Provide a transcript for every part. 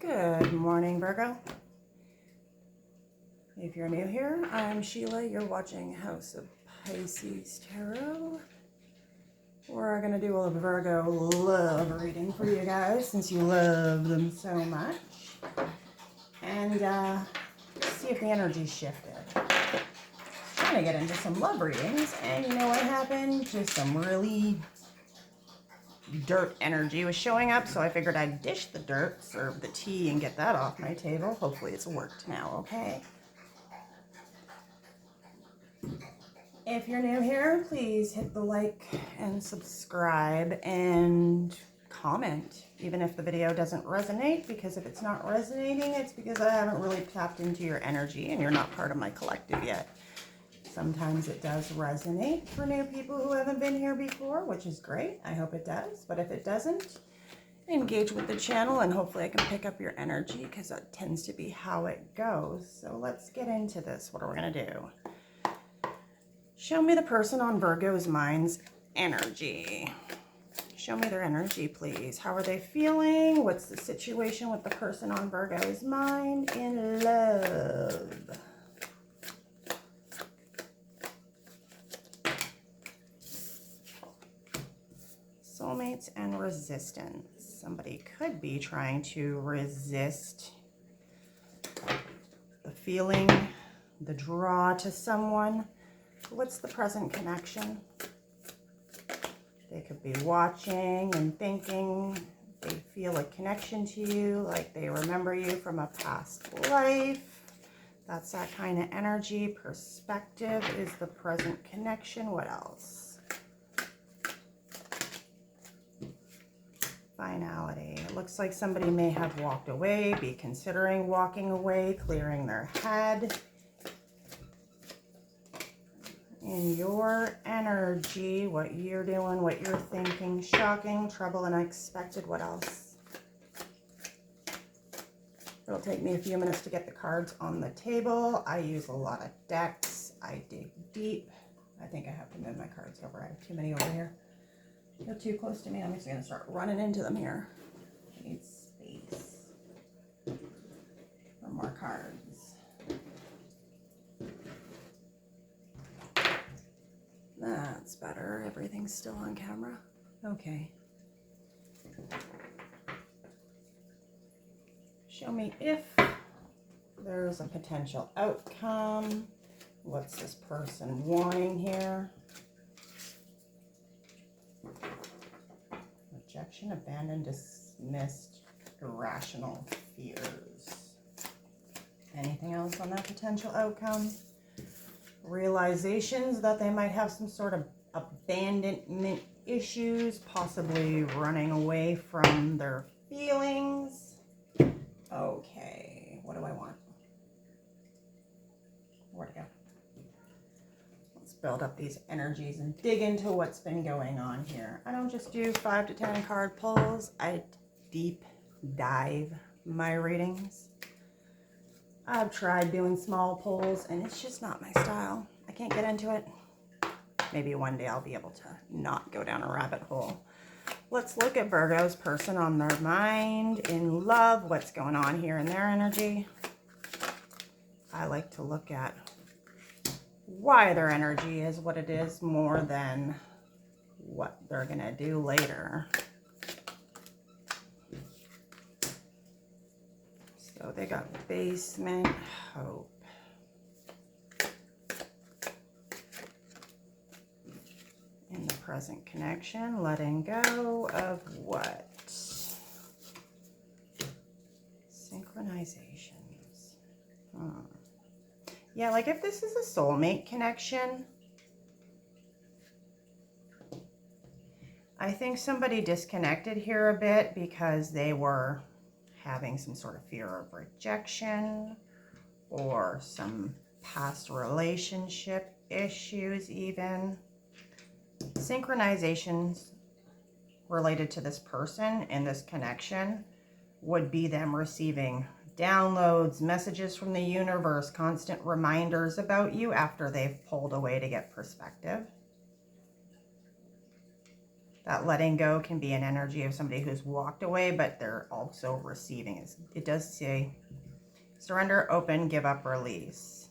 Good morning, Virgo. If you're new here, I'm Sheila. You're watching House of Pisces Tarot. We're going to do a Virgo love reading for you guys since you love them so much. And see if the energy shifted. Trying to get into some love readings, and you know what happened? Just some really dirt energy was showing up, so I figured I'd dish the dirt, serve the tea, and get that off my table. Hopefully it's worked now, okay? If you're new here, please hit the like and subscribe and comment, even if the video doesn't resonate, because if it's not resonating, it's because I haven't really tapped into your energy and you're not part of my collective yet. Sometimes it does resonate for new people who haven't been here before, which is great. I hope it does. But if it doesn't, engage with the channel and hopefully I can pick up your energy because that tends to be how it goes. So let's get into this. What are we going to do? Show me the person on Virgo's mind's energy. Show me their energy, please. How are they feeling? What's the situation with the person on Virgo's mind in love? Soulmates and resistance. Somebody could be trying to resist the feeling, the draw to someone. What's the present connection? They could be watching and thinking they feel a connection to you, like they remember you from a past life. That's that kind of energy. Perspective is the present connection. What else? Finality. It looks like somebody may have walked away, be considering walking away, clearing their head. In your energy, what you're doing, what you're thinking, shocking, trouble, unexpected. What else? It'll take me a few minutes to get the cards on the table. I use a lot of decks. I dig deep. I think I have to move my cards over. I have too many over here. They're too close to me. I'm just going to start running into them here. I need space for more cards. That's better. Everything's still on camera. Okay. Show me if there's a potential outcome. What's this person wanting here? Rejection, abandoned, dismissed, irrational fears. Anything else on that potential outcome? Realizations that they might have some sort of abandonment issues, possibly running away from their feelings. Okay, what do I want? Where'd it go? Let's build up these energies and dig into what's been going on here. I don't just do 5 to 10 card pulls. I deep dive my readings. I've tried doing small pulls and it's just not my style. I can't get into it. Maybe one day I'll be able to not go down a rabbit hole. Let's look at Virgo's person on their mind, in love, what's going on here in their energy. I like to look at why their energy is what it is more than what they're gonna do later. So they got basement, hope. In the present connection, letting go of what? Synchronizations. Yeah, like if this is a soulmate connection, I think somebody disconnected here a bit because they were having some sort of fear of rejection or some past relationship issues even. Synchronizations related to this person in this connection would be them receiving downloads, messages from the universe, constant reminders about you after they've pulled away to get perspective. That letting go can be an energy of somebody who's walked away, but they're also receiving. It does say surrender, open, give up, release.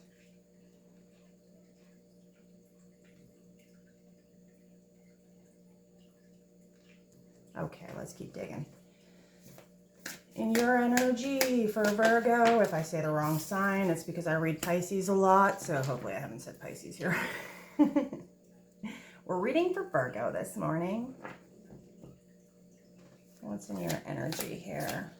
Okay, let's keep digging. In your energy for Virgo, if I say the wrong sign, it's because I read Pisces a lot, so hopefully I haven't said Pisces here. We're reading for Virgo this morning. What's in your energy here?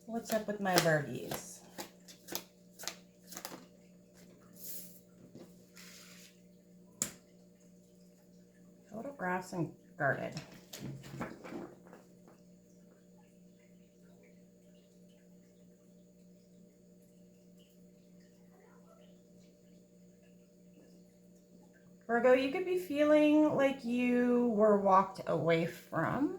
What's up with my Virgies? Photographs and guarded. Virgo, you could be feeling like you were walked away from.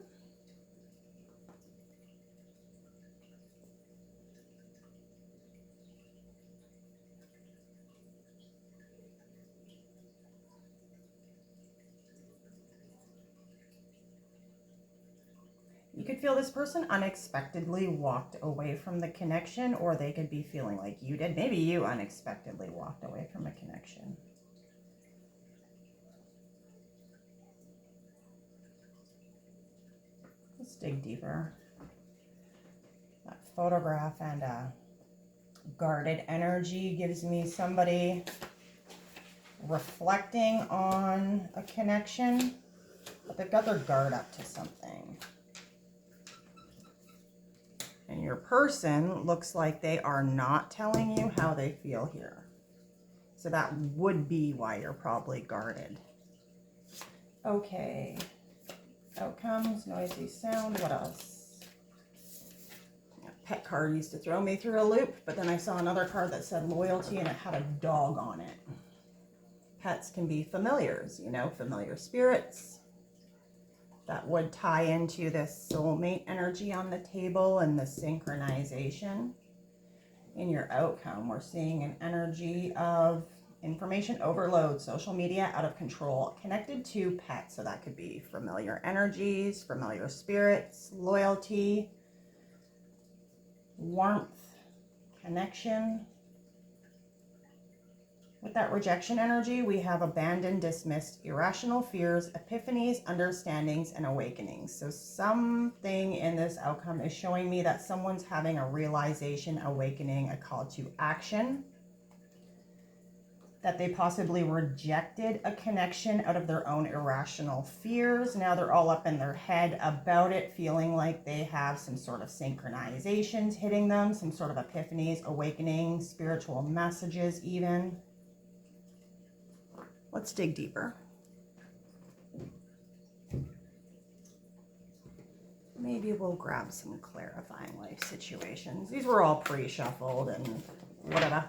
You could feel this person unexpectedly walked away from the connection, or they could be feeling like you did. Maybe you unexpectedly walked away from a connection. Let's dig deeper. That photograph and guarded energy gives me somebody reflecting on a connection, but they've got their guard up to something. And your person looks like they are not telling you how they feel here. So that would be why you're probably guarded. Okay. Outcomes, noisy sound, what else? Pet card used to throw me through a loop, but then I saw another card that said loyalty and it had a dog on it. Pets can be familiars, you know, familiar spirits. That would tie into this soulmate energy on the table and the synchronization. In your outcome, we're seeing an energy of information overload, social media out of control, connected to pets. So that could be familiar energies, familiar spirits, loyalty, warmth, connection. With that rejection energy, we have abandoned, dismissed, irrational fears, epiphanies, understandings, and awakenings. So something in this outcome is showing me that someone's having a realization, awakening, a call to action, that they possibly rejected a connection out of their own irrational fears. Now they're all up in their head about it, feeling like they have some sort of synchronizations hitting them, some sort of epiphanies, awakening, spiritual messages even. Let's dig deeper. Maybe we'll grab some clarifying life situations. These were all pre-shuffled and whatever.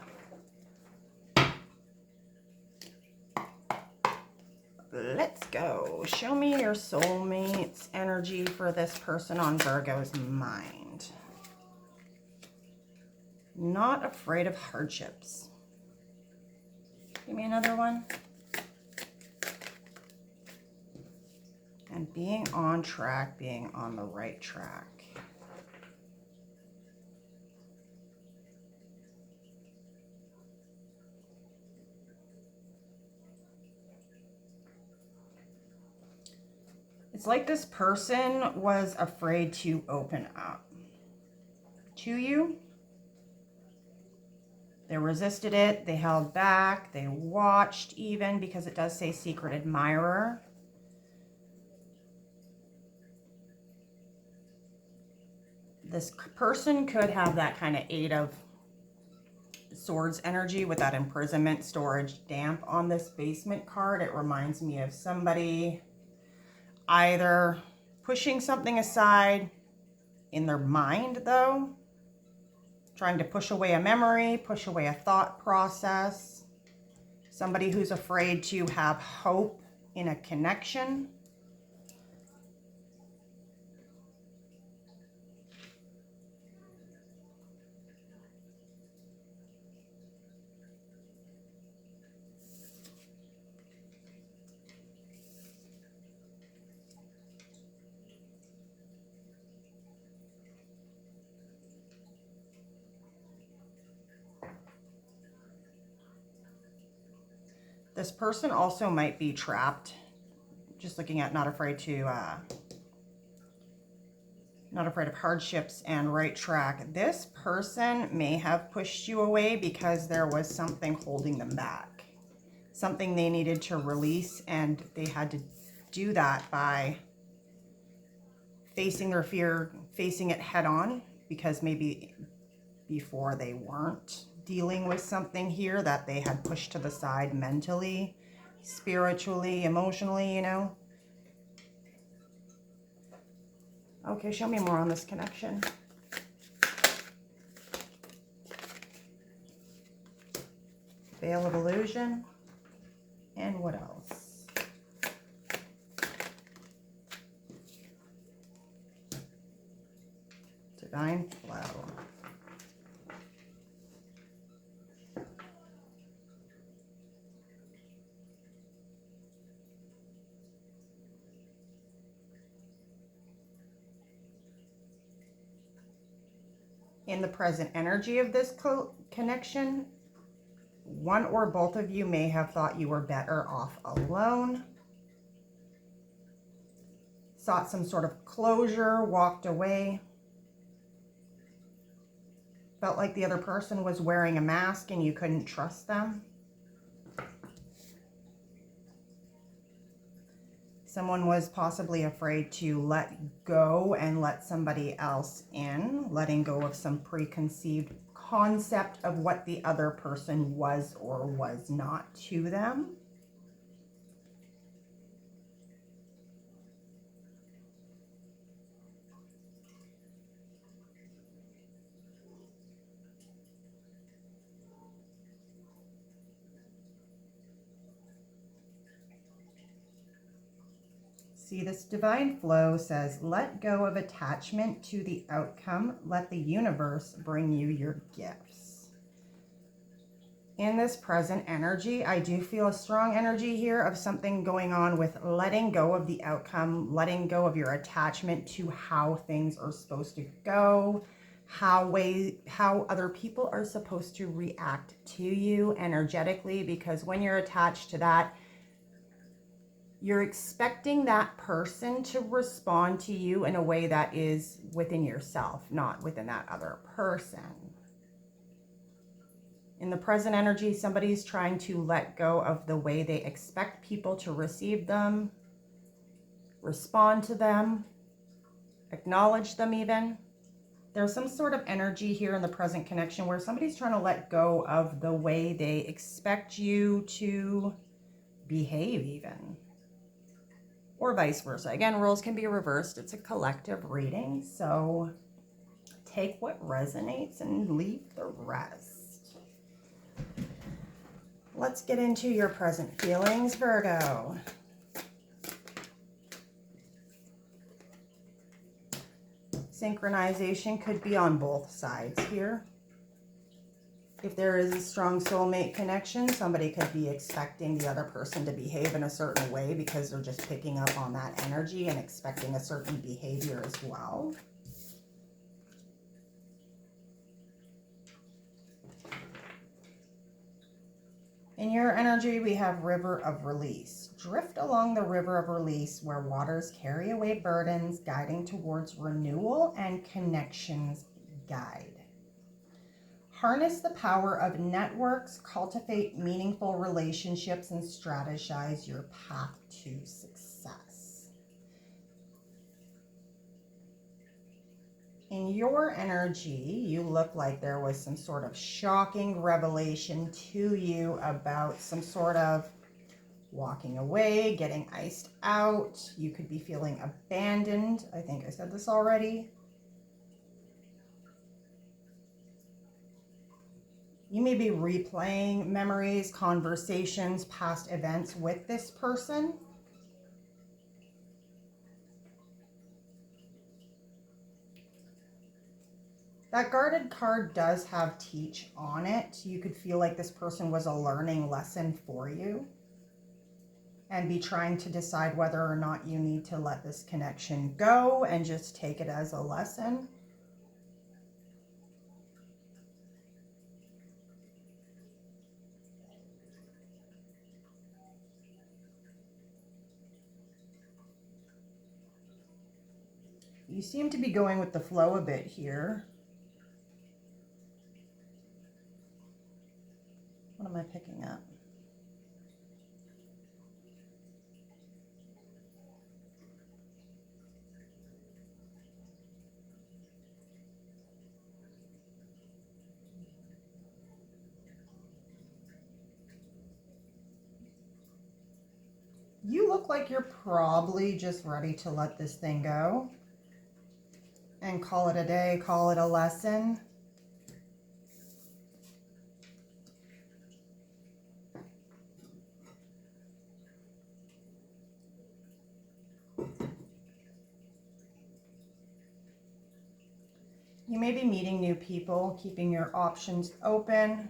Let's go. Show me your soulmate's energy for this person on Virgo's mind. Not afraid of hardships. Give me another one. And being on track, being on the right track. It's like this person was afraid to open up to you. They resisted it, they held back, they watched even, because it does say secret admirer. This person could have that kind of Eight of Swords energy with that imprisonment, storage, damp on this basement card. It reminds me of somebody either pushing something aside in their mind, though, trying to push away a memory, push away a thought process. Somebody who's afraid to have hope in a connection. This person also might be trapped. Just looking at not afraid of hardships and right track. This person may have pushed you away because there was something holding them back. Something they needed to release, and they had to do that by facing their fear, facing it head on, because maybe before they weren't dealing with something here that they had pushed to the side mentally, spiritually, emotionally, you know. Okay, show me more on this connection. Veil of illusion. And what else? Divine flow. In the present energy of this connection, one or both of you may have thought you were better off alone, sought some sort of closure, walked away, felt like the other person was wearing a mask and you couldn't trust them. Someone was possibly afraid to let go and let somebody else in, letting go of some preconceived concept of what the other person was or was not to them. See, this divine flow says, let go of attachment to the outcome. Let the universe bring you your gifts. In this present energy, I do feel a strong energy here of something going on with letting go of the outcome, letting go of your attachment to how things are supposed to go, how other people are supposed to react to you energetically, because when you're attached to that, you're expecting that person to respond to you in a way that is within yourself, not within that other person. In the present energy, somebody's trying to let go of the way they expect people to receive them, respond to them, acknowledge them even. There's some sort of energy here in the present connection where somebody's trying to let go of the way they expect you to behave even. Or vice versa. Again, roles can be reversed. It's a collective reading, so take what resonates and leave the rest. Let's get into your present feelings, Virgo. Synchronization could be on both sides here. If there is a strong soulmate connection, somebody could be expecting the other person to behave in a certain way because they're just picking up on that energy and expecting a certain behavior as well. In your energy, we have river of release. Drift along the river of release where waters carry away burdens, guiding towards renewal and connections guide. Harness the power of networks, cultivate meaningful relationships, and strategize your path to success. In your energy, you look like there was some sort of shocking revelation to you about some sort of walking away, getting iced out. You could be feeling abandoned. I think I said this already. You may be replaying memories, conversations, past events with this person. That guarded card does have teach on it. You could feel like this person was a learning lesson for you and be trying to decide whether or not you need to let this connection go and just take it as a lesson. You seem to be going with the flow a bit here. What am I picking up? You look like you're probably just ready to let this thing go and call it a day, call it a lesson. You may be meeting new people, keeping your options open,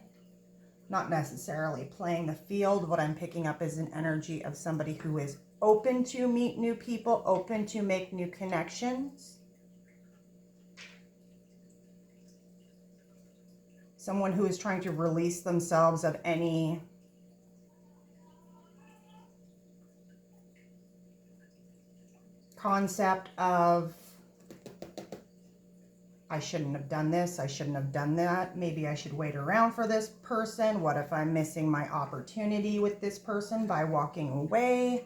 not necessarily playing the field. What I'm picking up is an energy of somebody who is open to meet new people, open to make new connections. Someone who is trying to release themselves of any concept of, I shouldn't have done this, I shouldn't have done that, maybe I should wait around for this person, what if I'm missing my opportunity with this person by walking away?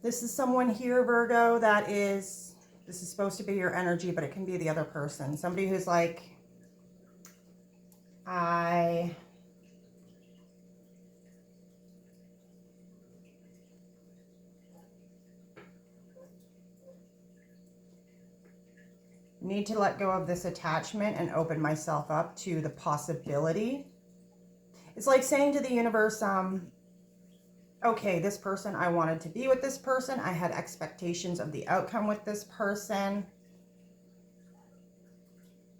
This is someone here, Virgo, this is supposed to be your energy, but it can be the other person. Somebody who's like, I need to let go of this attachment and open myself up to the possibility. It's like saying to the universe, okay, this person, I wanted to be with this person. I had expectations of the outcome with this person.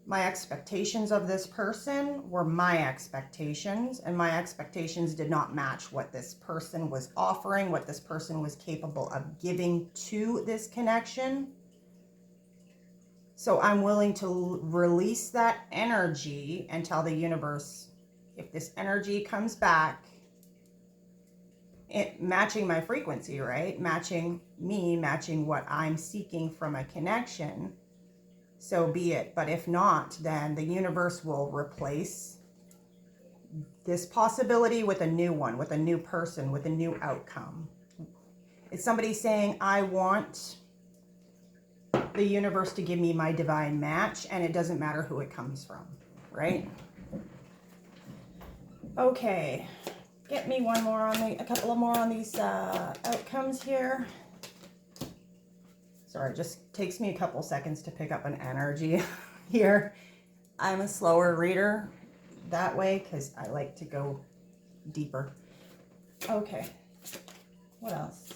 My expectations of this person were my expectations, and my expectations did not match what this person was offering, what this person was capable of giving to this connection. So I'm willing to release that energy and tell the universe, if this energy comes back, it matching my frequency, right? Matching me, matching what I'm seeking from a connection, so be it. But if not, then the universe will replace this possibility with a new one, with a new person, with a new outcome. It's somebody saying, I want the universe to give me my divine match, and it doesn't matter who it comes from, right? Okay, get me one more on a couple of more on these outcomes here. Sorry, it just takes me a couple seconds to pick up an energy here. I'm a slower reader that way because I like to go deeper. Okay, what else?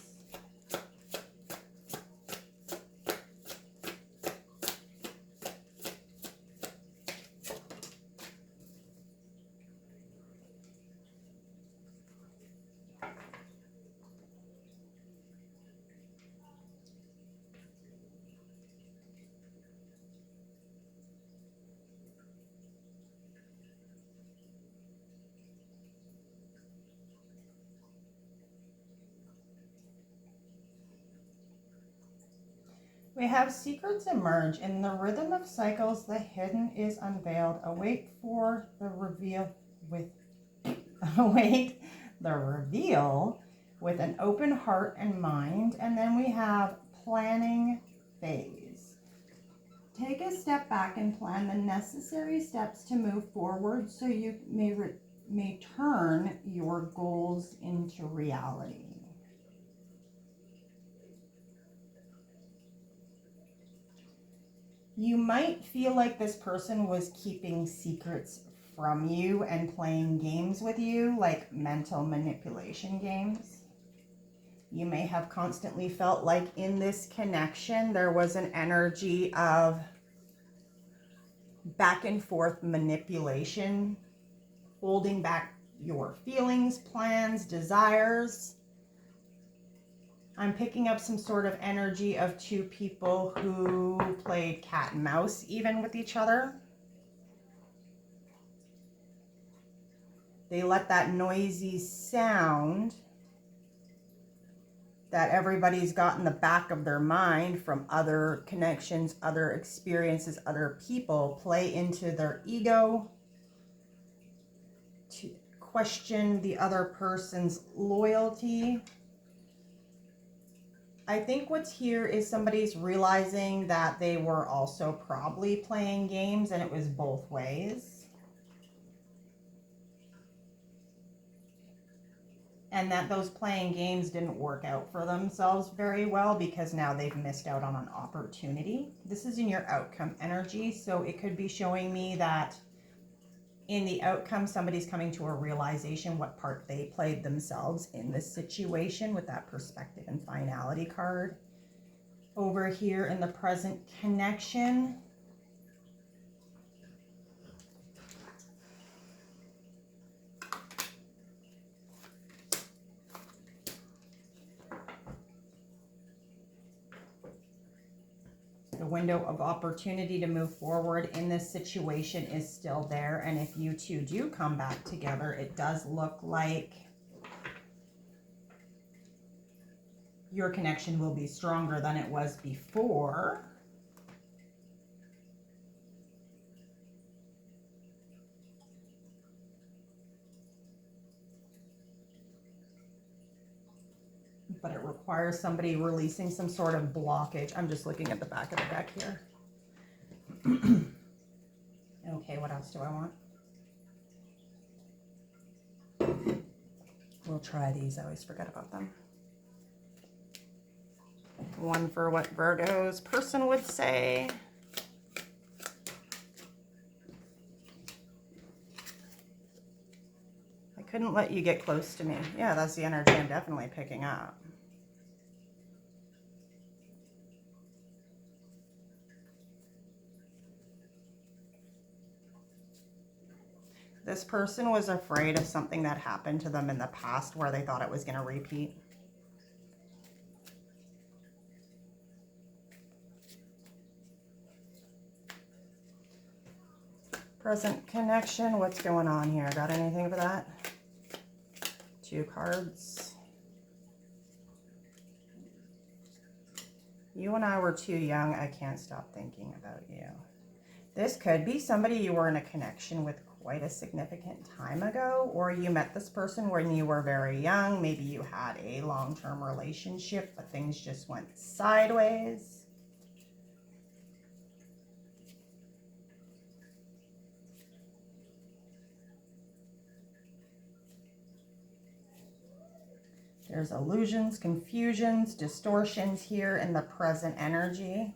We have secrets emerge. In the rhythm of cycles, the hidden is unveiled. Await the reveal with an open heart and mind. And then we have planning phase. Take a step back and plan the necessary steps to move forward so you may turn your goals into reality. You might feel like this person was keeping secrets from you and playing games with you, like mental manipulation games. You may have constantly felt like in this connection, there was an energy of back and forth manipulation, holding back your feelings, plans, desires. I'm picking up some sort of energy of two people who played cat and mouse even with each other. They let that noisy sound that everybody's got in the back of their mind from other connections, other experiences, other people, play into their ego to question the other person's loyalty. I think what's here is somebody's realizing that they were also probably playing games and it was both ways. And that those playing games didn't work out for themselves very well because now they've missed out on an opportunity. This is in your outcome energy, so it could be showing me that in the outcome, somebody's coming to a realization what part they played themselves in this situation with that perspective and finality card. Over here in the present connection, the window of opportunity to move forward in this situation is still there. And if you two do come back together, it does look like your connection will be stronger than it was before. But it requires somebody releasing some sort of blockage. I'm just looking at the back of the deck here. Okay, what else do I want? We'll try these. I always forget about them. One for what Virgo's person would say. I couldn't let you get close to me. Yeah, that's the energy I'm definitely picking up. This person was afraid of something that happened to them in the past where they thought it was going to repeat. Present connection, what's going on here? Got anything for that? 2 cards. You and I were too young. I can't stop thinking about you. This could be somebody you were in a connection with quite a significant time ago, or you met this person when you were very young. Maybe you had a long-term relationship, but things just went sideways. There's illusions, confusions, distortions here in the present energy.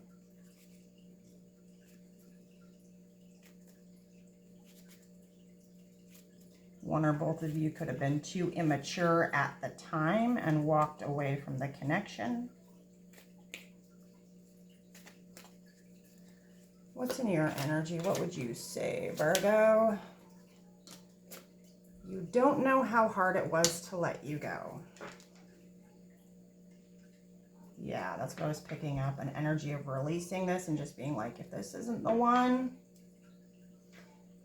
One or both of you could have been too immature at the time and walked away from the connection. What's in your energy? What would you say, Virgo? You don't know how hard it was to let you go. Yeah, that's what I was picking up. An energy of releasing this and just being like, if this isn't the one,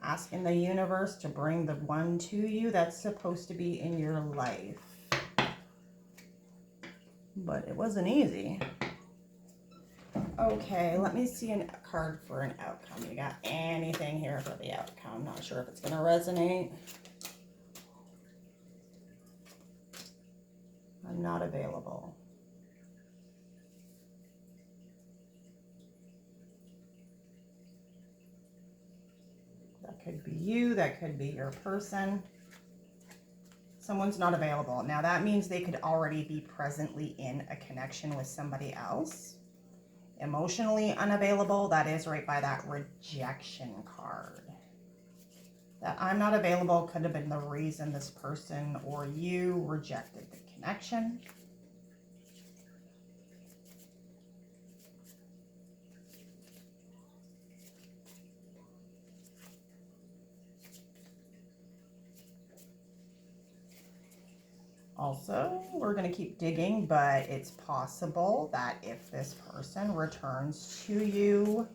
asking the universe to bring the one to you that's supposed to be in your life. But it wasn't easy. Okay, let me see a card for an outcome. You got anything here for the outcome? Not sure if it's going to resonate. I'm not available. That could be you. That could be your person. Someone's not available. Now that means they could already be presently in a connection with somebody else. Emotionally unavailable, that is right by that rejection card. That I'm not available could have been the reason this person or you rejected the connection. Also, we're going to keep digging, but it's possible that if this person returns to you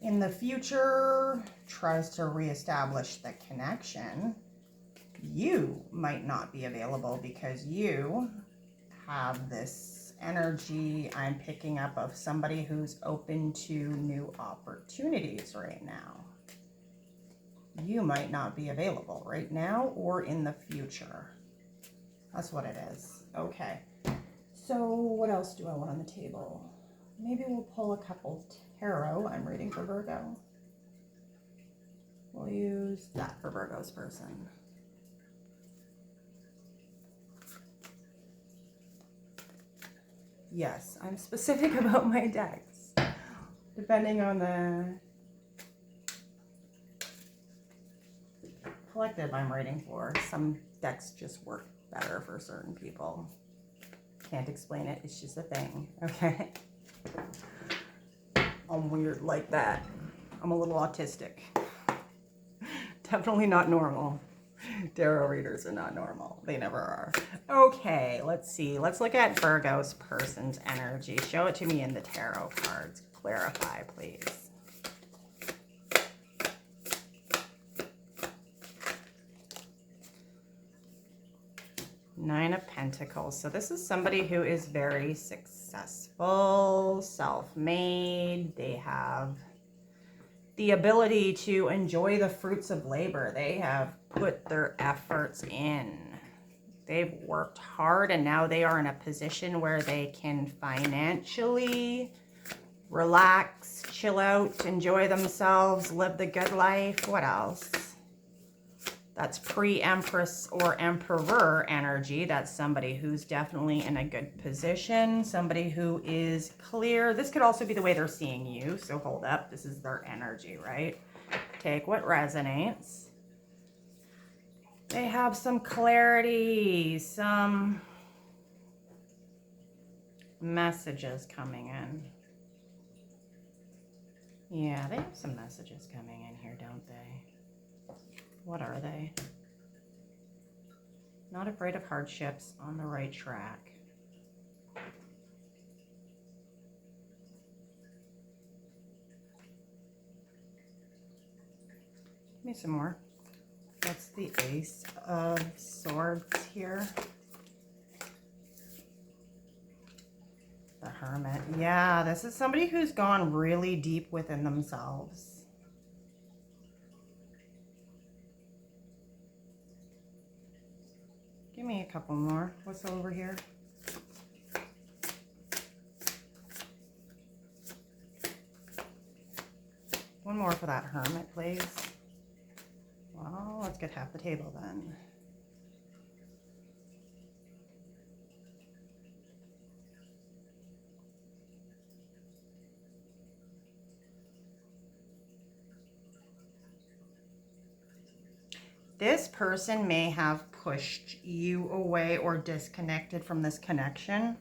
in the future, tries to reestablish the connection, you might not be available because you have this energy I'm picking up of somebody who's open to new opportunities right now. You might not be available right now or in the future. That's what it is. Okay. So what else do I want on the table? Maybe we'll pull a couple tarot. I'm reading for Virgo. We'll use that for Virgo's person. Yes, I'm specific about my decks. Depending on the collective I'm writing for, some decks just work better for certain people. Can't explain it, it's just a thing, okay? I'm weird like that. I'm a little autistic. Definitely not normal. Tarot readers are not normal. They never are. Okay, let's see. Let's look at Virgo's person's energy. Show it to me in the tarot cards. Clarify, please. Nine of Pentacles. So this is somebody who is very successful, self-made. They have the ability to enjoy the fruits of labor. They have put their efforts in. They've worked hard and now they are in a position where they can financially relax, chill out, enjoy themselves, live the good life. What else? That's pre-Empress or Emperor energy. That's somebody who's definitely in a good position. Somebody who is clear. This could also be the way they're seeing you. So hold up. This is their energy, right? Take what resonates. They have some clarity, some messages coming in. Yeah, they have some messages coming in here, don't they? What are they? Not afraid of hardships, on the right track. Give me some more. That's the Ace of Swords here. The Hermit. Yeah, this is somebody who's gone really deep within themselves. Give me a couple more. What's over here? One more for that Hermit, please. Well, let's get half the table then. This person may have pushed you away or disconnected from this connection.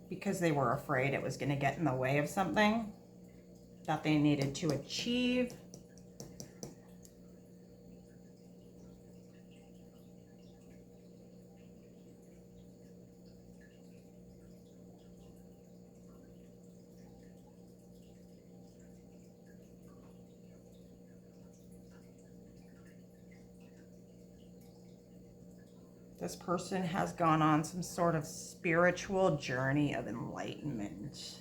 Because they were afraid it was going to get in the way of something that they needed to achieve. This person has gone on some sort of spiritual journey of enlightenment.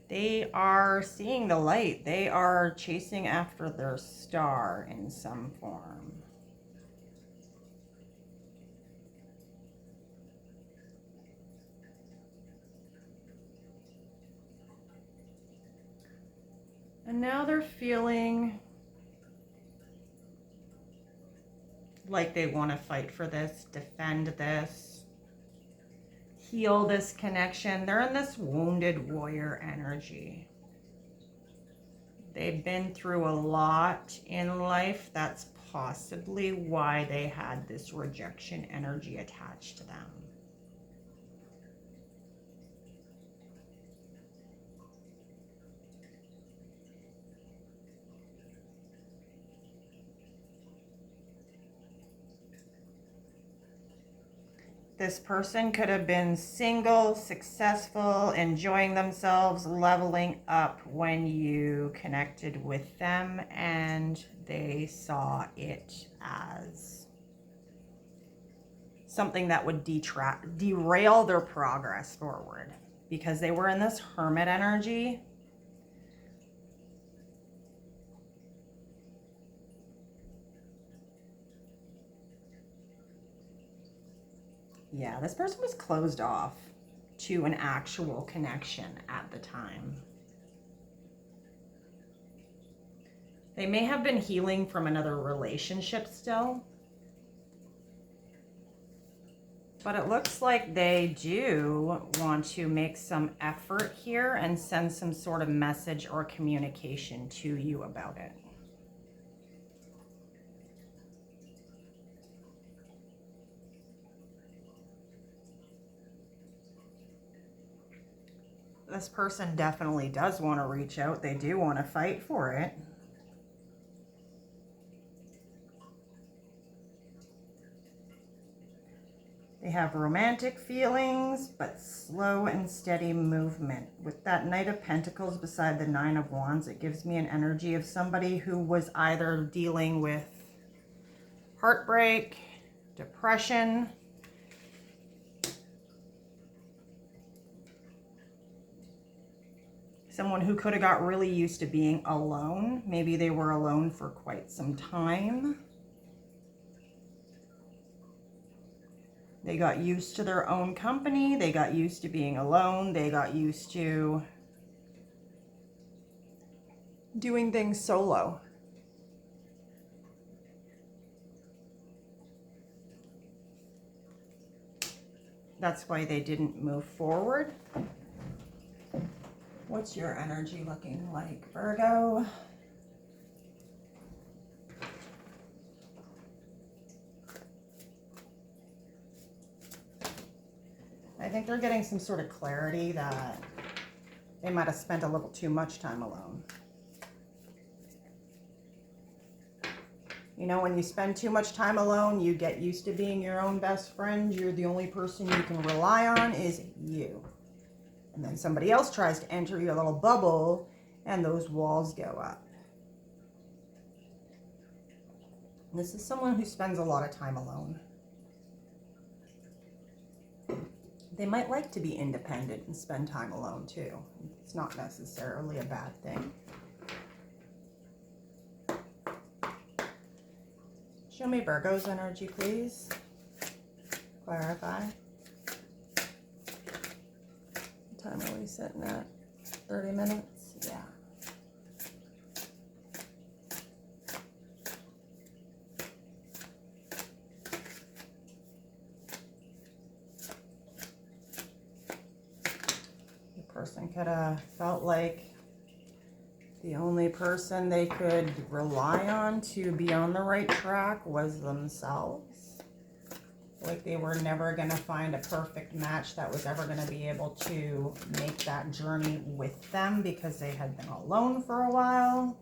They are seeing the light. They are chasing after their star in some form. And now they're feeling like they want to fight for this, defend this, heal this connection. They're in this wounded warrior energy. They've been through a lot in life. That's possibly why they had this rejection energy attached to them. This person could have been single, successful, enjoying themselves, leveling up when you connected with them, and they saw it as something that would derail their progress forward, because they were in this hermit energy. Yeah, this person was closed off to an actual connection at the time. They may have been healing from another relationship still, but it looks like they do want to make some effort here and send some sort of message or communication to you about it. This person definitely does want to reach out. They do want to fight for it. They have romantic feelings, but slow and steady movement. With that Knight of Pentacles beside the Nine of Wands, it gives me an energy of somebody who was either dealing with heartbreak, depression, someone who could have got really used to being alone. Maybe they were alone for quite some time. They got used to their own company. They got used to being alone. They got used to doing things solo. That's why they didn't move forward. What's your energy looking like, Virgo? I think they're getting some sort of clarity that they might have spent a little too much time alone. You know, when you spend too much time alone, you get used to being your own best friend. You're the only person you can rely on is you. And then somebody else tries to enter your little bubble and those walls go up. This is someone who spends a lot of time alone. They might like to be independent and spend time alone too. It's not necessarily a bad thing. Show me Virgo's energy, please. Clarify. What time are we sitting at? 30 minutes? Yeah. The person could have felt like the only person they could rely on to be on the right track was themselves. Like they were never going to find a perfect match that was ever going to be able to make that journey with them because they had been alone for a while.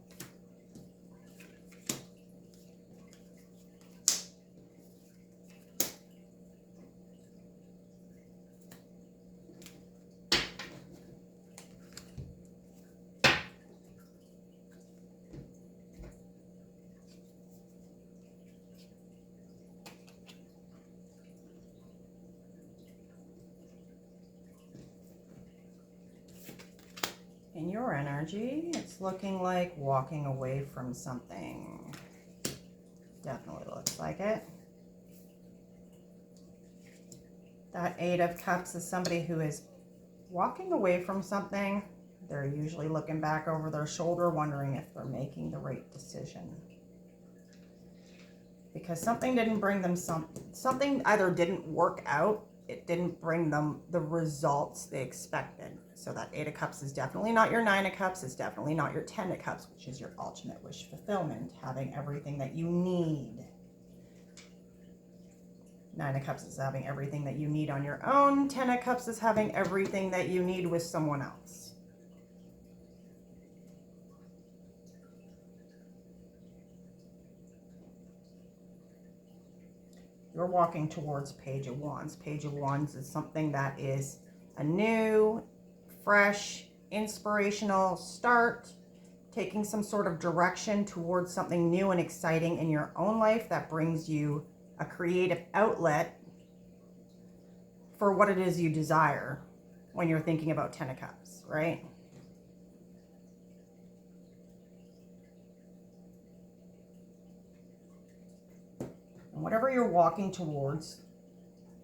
In your energy, it's looking like walking away from something. Definitely looks like it. That Eight of Cups is somebody who is walking away from something. They're usually looking back over their shoulder, wondering if they're making the right decision. Because something didn't bring them something either didn't work out, it didn't bring them the results they expected. So that Eight of Cups is definitely not your Nine of Cups. It's definitely not your Ten of Cups, which is your ultimate wish fulfillment, having everything that you need. Nine of Cups is having everything that you need on your own. 10 of Cups is having everything that you need with someone else. You're walking towards Page of Wands. Page of Wands is something that is a new, fresh, inspirational start, taking some sort of direction towards something new and exciting in your own life that brings you a creative outlet for what it is you desire when you're thinking about 10 of Cups, right? And whatever you're walking towards,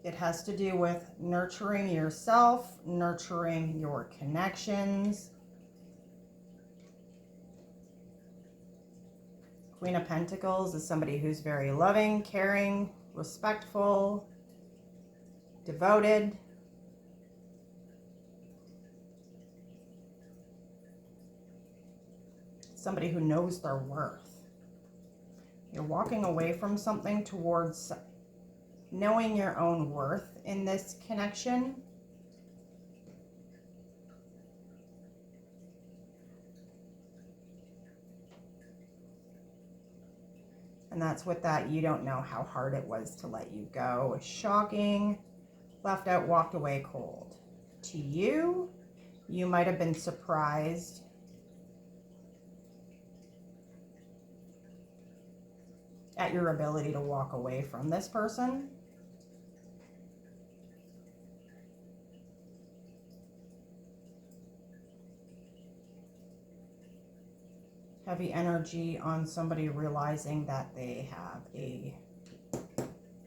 it has to do with nurturing yourself, nurturing your connections. Queen of Pentacles is somebody who's very loving, caring, respectful, devoted. Somebody who knows their worth. You're walking away from something towards knowing your own worth in this connection. And that's with that, you don't know how hard it was to let you go. Shocking, left out, walked away cold. To you, you might have been surprised at your ability to walk away from this person. Heavy energy on somebody realizing that they have a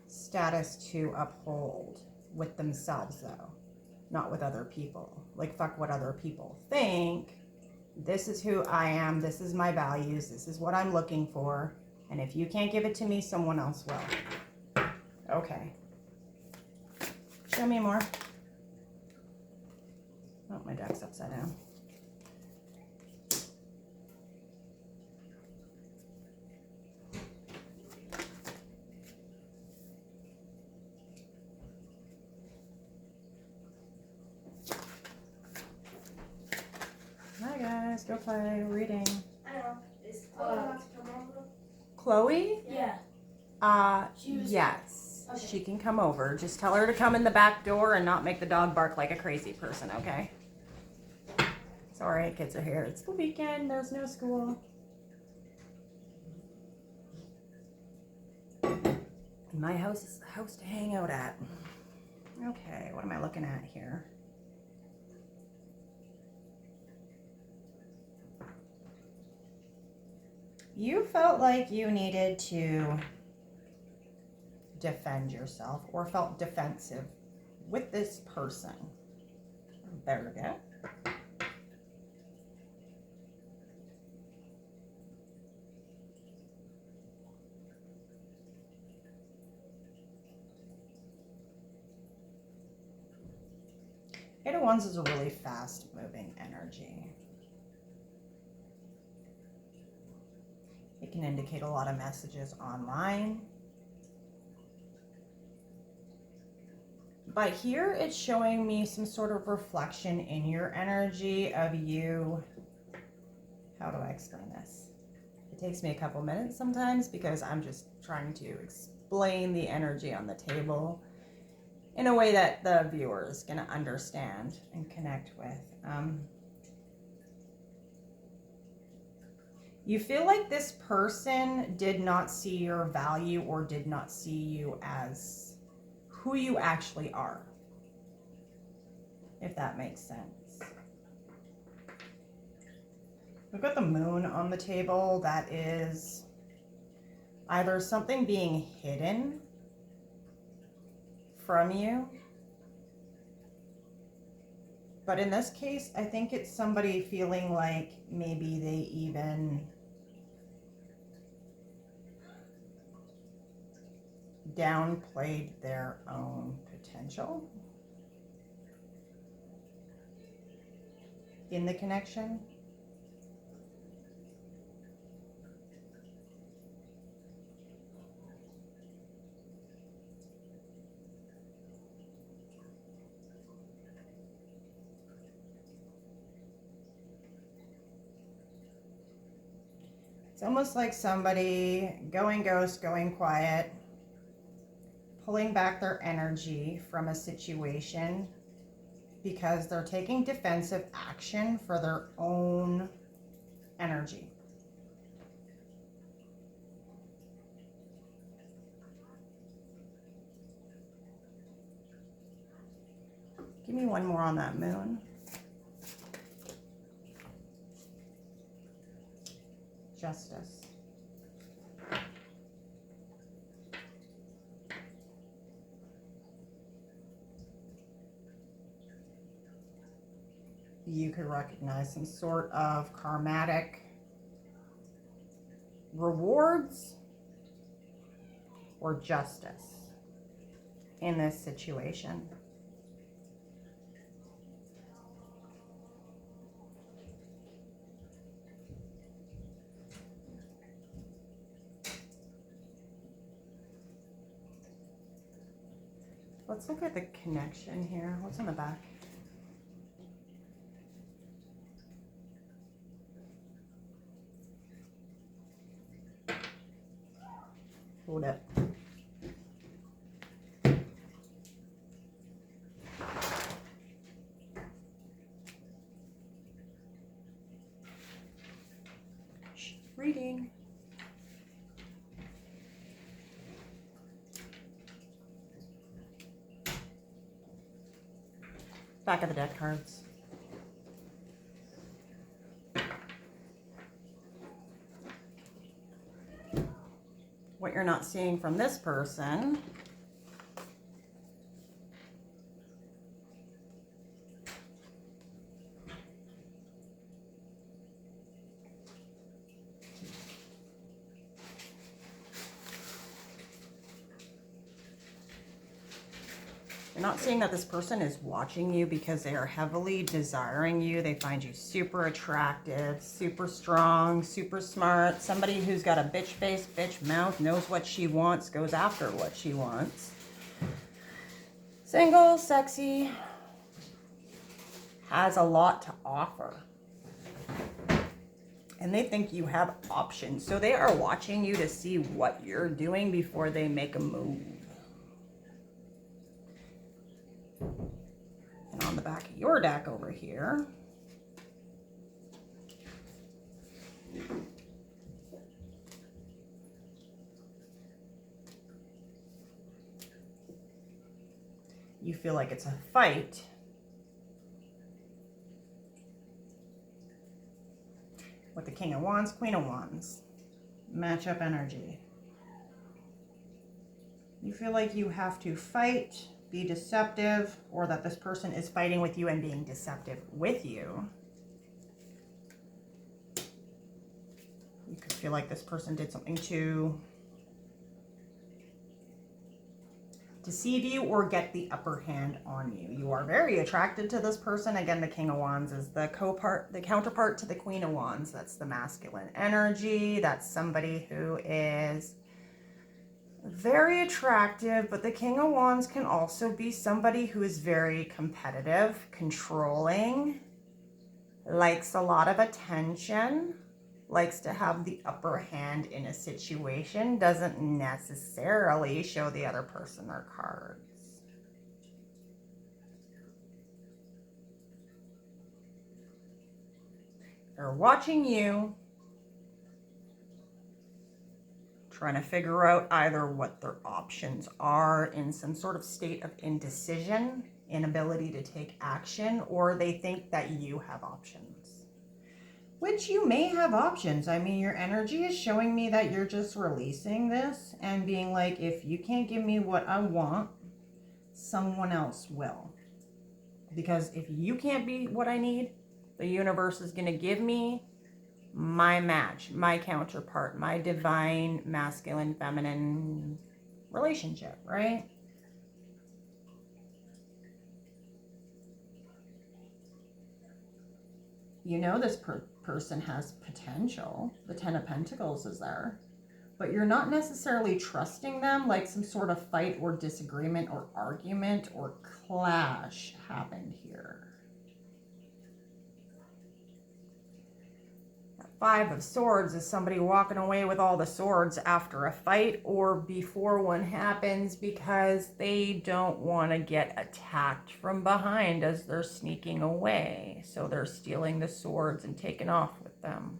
status to uphold with themselves, though, not with other people. Like, fuck what other people think. This is who I am. This is my values. This is what I'm looking for. And if you can't give it to me, someone else will. Okay. Show me more. Oh, my deck's upside down. Hi guys, go play reading. I know. Is Chloe about to come over? Chloe? Yeah. Yes. Okay. She can come over. Just tell her to come in the back door and not make the dog bark like a crazy person, okay? It's alright, kids are here. It's the weekend. There's no school. My house is the house to hang out at. Okay, what am I looking at here? You felt like you needed to defend yourself or felt defensive with this person. There we go. Eight of Wands is a really fast moving energy. It can indicate a lot of messages online. But here it's showing me some sort of reflection in your energy of you. How do I explain this? It takes me a couple minutes sometimes because I'm just trying to explain the energy on the table in a way that the viewer is going to understand and connect with. You feel like this person did not see your value or did not see you as who you actually are, if that makes sense. We've got the moon on the table. That is either something being hidden from you, but in this case, I think it's somebody feeling like maybe they even downplayed their own potential in the connection. It's almost like somebody going ghost, going quiet, pulling back their energy from a situation because they're taking defensive action for their own energy. Give me one more on that moon. Justice. You could recognize some sort of karmatic rewards or justice in this situation. Let's look at the connection here. What's on the back? Hold it. Reading. Back of the deck cards. What you're not seeing from this person you're not seeing that this person is watching you because they are heavily desiring you. They find you super attractive, super strong, super smart. Somebody who's got a bitch face, bitch mouth, knows what she wants, goes after what she wants. Single, sexy, has a lot to offer. And they think you have options. So they are watching you to see what you're doing before they make a move. And on the back of your deck over here, you feel like it's a fight. With the King of Wands, Queen of Wands. Match-up energy. You feel like you have to fight, be deceptive, or that this person is fighting with you and being deceptive with you. You could feel like this person did something to deceive you or get the upper hand on you. You are very attracted to this person. Again, the King of Wands is the counterpart to the Queen of Wands. That's the masculine energy. That's somebody who is very attractive, but the King of Wands can also be somebody who is very competitive, controlling, likes a lot of attention, likes to have the upper hand in a situation, doesn't necessarily show the other person their cards. They're watching you, trying to figure out either what their options are in some sort of state of indecision, inability to take action, or they think that you have options. Which you may have options. I mean, your energy is showing me that you're just releasing this and being like, if you can't give me what I want, someone else will. Because if you can't be what I need, the universe is going to give me my match, my counterpart, my divine masculine feminine relationship, right? You know this person has potential. The Ten of Pentacles is there. But you're not necessarily trusting them, like some sort of fight or disagreement or argument or clash happened here. Five of Swords is somebody walking away with all the swords after a fight or before one happens because they don't want to get attacked from behind as they're sneaking away. So they're stealing the swords and taking off with them.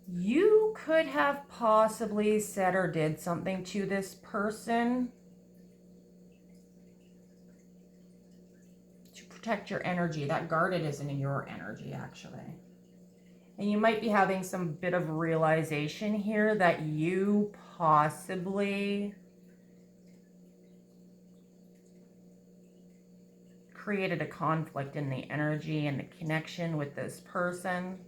You could have possibly said or did something to this person to protect your energy. That guarded isn't in your energy, actually. And you might be having some bit of realization here that you possibly created a conflict in the energy and the connection with this person.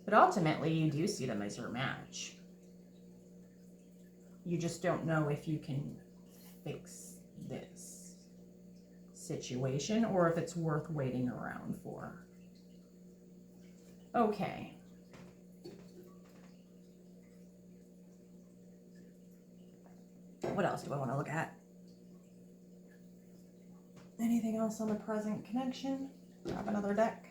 But ultimately, you do see them as your match. You just don't know if you can fix this situation or if it's worth waiting around for. Okay. What else do I want to look at? Anything else on the present connection? Grab another deck.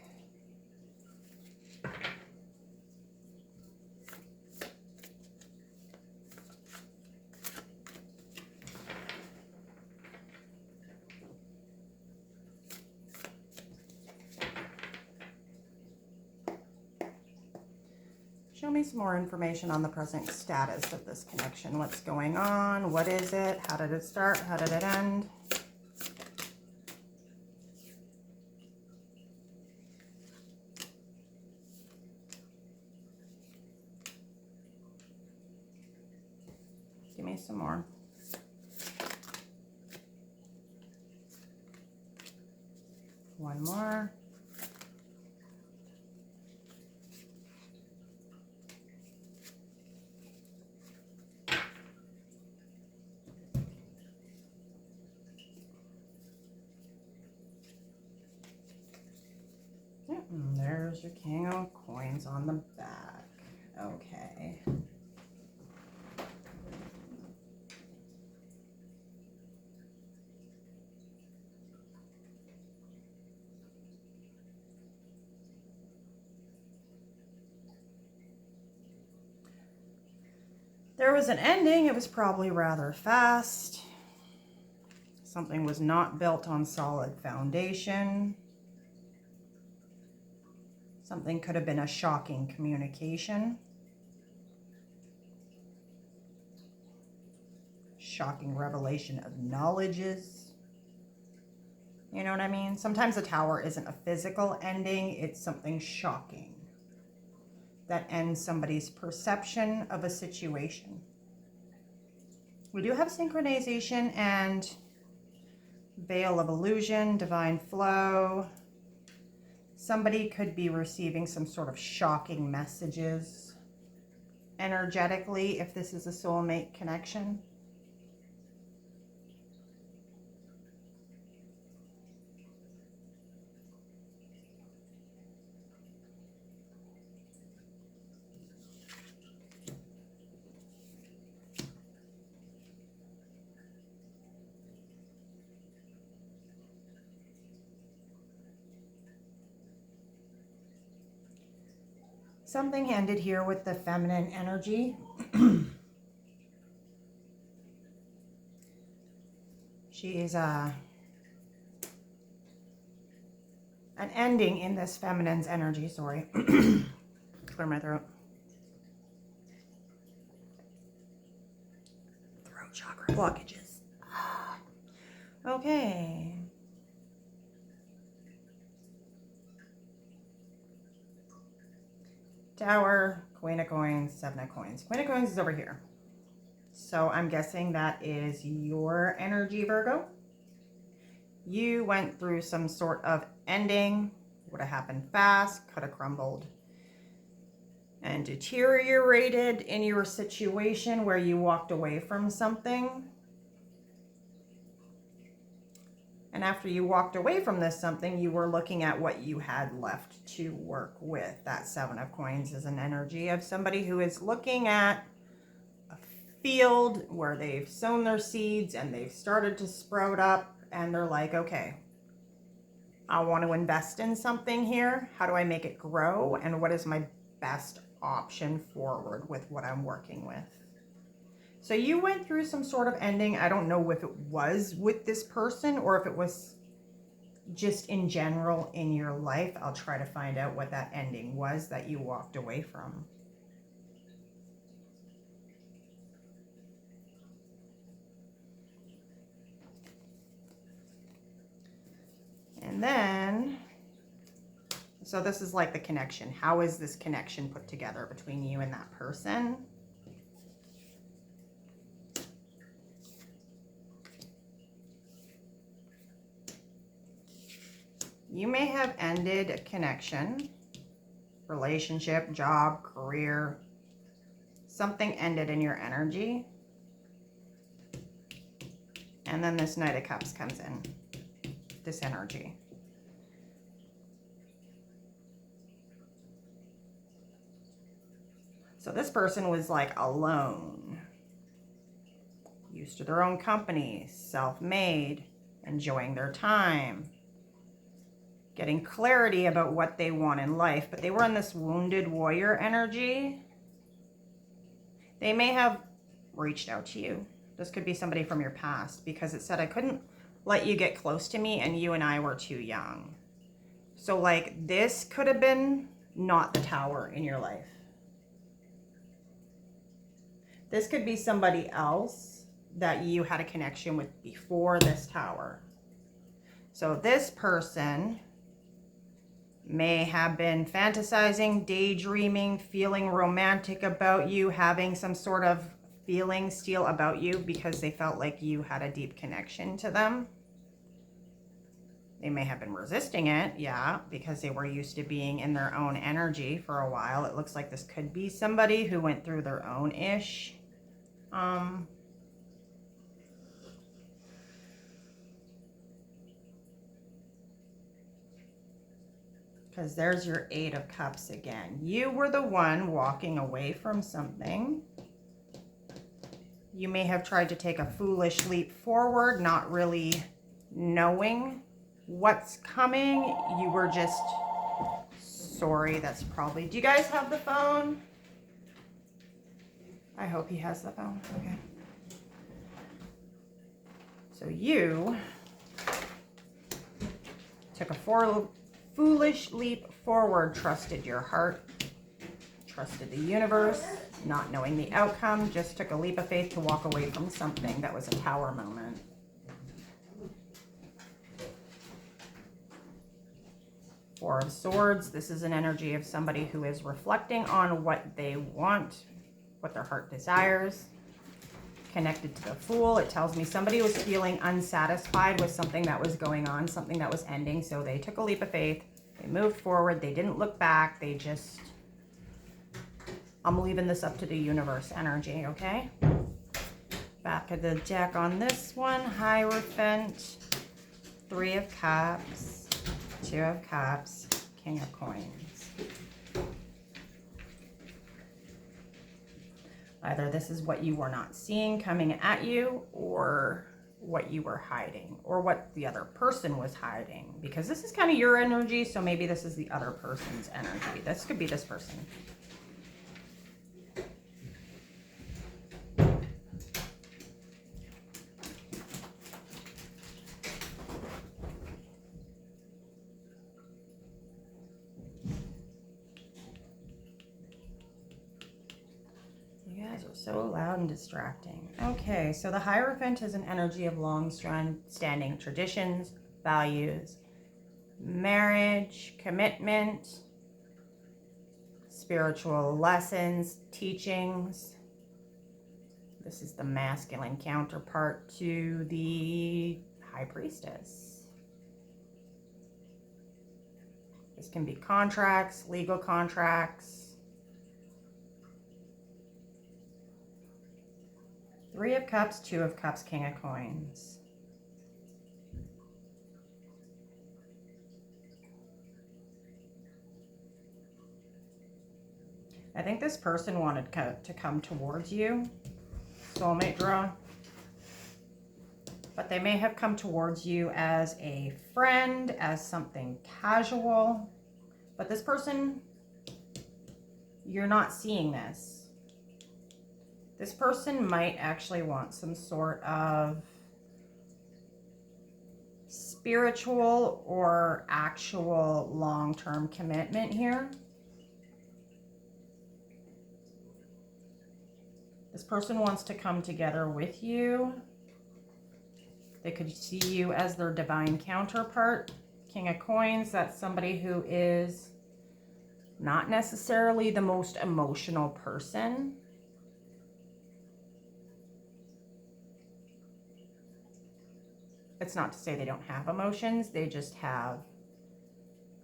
Show me some more information on the present status of this connection. What's going on? What is it? How did it start? How did it end? Give me some more. One more. There's your King of Coins on the back. Okay. There was an ending. It was probably rather fast. Something was not built on solid foundation. Something could have been a shocking communication. Shocking revelation of knowledges. You know what I mean? Sometimes the Tower isn't a physical ending. It's something shocking that ends somebody's perception of a situation. We do have synchronization and veil of illusion, divine flow. Somebody could be receiving some sort of shocking messages energetically if this is a soulmate connection. Something ended here with the feminine energy. She is an ending in this feminine's energy, sorry. Clear my throat. Throat chakra blockages. Okay. Tower, Queen of Coins, Seven of Coins. Queen of Coins is over here. So I'm guessing that is your energy, Virgo. You went through some sort of ending. Would have happened fast, could have crumbled and deteriorated in your situation where you walked away from something. And after you walked away from this something, you were looking at what you had left to work with. That Seven of Coins is an energy of somebody who is looking at a field where they've sown their seeds and they've started to sprout up, and they're like, okay, I want to invest in something here. How do I make it grow? And what is my best option forward with what I'm working with? So you went through some sort of ending. I don't know if it was with this person or if it was just in general in your life. I'll try to find out what that ending was that you walked away from. And then, so this is like the connection. How is this connection put together between you and that person? You may have ended a connection, relationship, job, career. Something ended in your energy. And then this Knight of Cups comes in, this energy. So this person was like alone, used to their own company, self-made, enjoying their time, getting clarity about what they want in life, but they were in this wounded warrior energy. They may have reached out to you. This could be somebody from your past, because it said, I couldn't let you get close to me and you and I were too young. So like this could have been not the Tower in your life. This could be somebody else that you had a connection with before this Tower. So this person may have been fantasizing, daydreaming, feeling romantic about you, having some sort of feeling still about you because they felt like you had a deep connection to them. They may have been resisting it, yeah, because they were used to being in their own energy for a while. It looks like this could be somebody who went through their own ish. Because there's your Eight of Cups again. You were the one walking away from something. You may have tried to take a foolish leap forward, not really knowing what's coming. You were just, sorry, that's probably, do you guys have the phone? I hope he has the phone, okay. So you took a foolish leap forward, trusted your heart, trusted the universe, not knowing the outcome, just took a leap of faith to walk away from something that was a Tower moment. Four of Swords, this is an energy of somebody who is reflecting on what they want, what their heart desires. Connected to the Fool, it tells me somebody was feeling unsatisfied with something that was going on, something that was ending, so they took a leap of faith, they moved forward, they didn't look back, they just, I'm leaving this up to the universe energy, okay? Back of the deck on this one, Hierophant, Three of Cups, Two of Cups, King of Coins. Either this is what you were not seeing coming at you, or what you were hiding, or what the other person was hiding. Because this is kind of your energy, so maybe this is the other person's energy. This could be this person. So loud and distracting. Okay, so the Hierophant is an energy of long-standing traditions, values, marriage, commitment, spiritual lessons, teachings. This is the masculine counterpart to the High Priestess. This can be contracts, legal contracts. Three of Cups, Two of Cups, King of Coins. I think this person wanted to come towards you. soulmate draw. But they may have come towards you as a friend, as something casual. But this person, you're not seeing this. This person might actually want some sort of spiritual or actual long-term commitment here. This person wants to come together with you. They could see you as their divine counterpart. King of Coins, that's somebody who is not necessarily the most emotional person. It's not to say they don't have emotions. They just have,